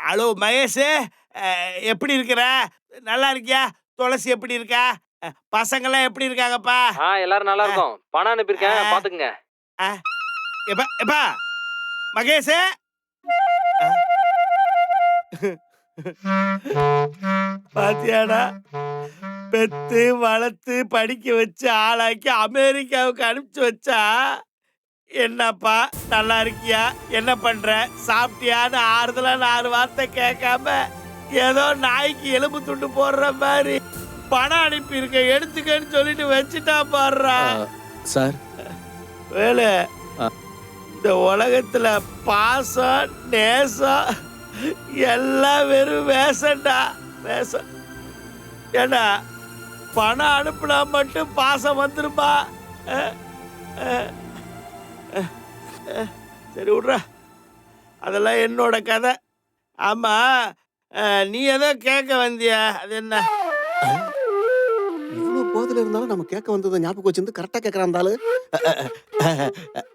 Hello Mahesh, எப்படி இருக்கிற? நல்லா இருக்கியா? துளசி எப்படி இருக்கா? பசங்கெல்லாம் எப்படி இருக்காங்கப்பா? எல்லாரும் நல்லா அ, இருக்கும். பணம் அனுப்பியிருக்கேன், அ, பாத்துக்குங்க. அ. எப்பா எப்பா மகேஷு. பாத்தியாடா, பெத்து வளர்த்து படிக்க வச்சு ஆளாக்கி அமெரிக்காவுக்கு அனுப்பிச்சு வச்சா, என்னப்பா நல்லா இருக்கியா, என்ன பண்ற, சாப்பிட்டியான்னு ஆறுதலா 4 வார்த்தை கேட்காம ஏதோ நாய்க்கு எலும்பு துண்டு போடுற மாதிரி பணம் அனுப்பியிருக்க, எடுத்துக்கன்னு சொல்லிட்டு வச்சுட்டா பாடுறா. சார் வேலு, இந்த உலகத்துல பாசம் நேசம் எல்லாம் வெறும் வேஷம்டா, வேஷம். ஏண்டா, பணம் அனுப்புனா மட்டும் பாசம் வந்துருமா? அஹ், அஹ், அஹ், அஹ். சரி விட்றா, அதெல்லாம் என்னோட கதை. ஆமா, நீ ஏதோ கேட்க வந்தியா, அது என்ன? இவ்வளவு போதில் இருந்தாலும் நம்ம கேட்க வந்ததை ஞாபகம் வச்சிருந்து கரெக்டா கேட்கறான்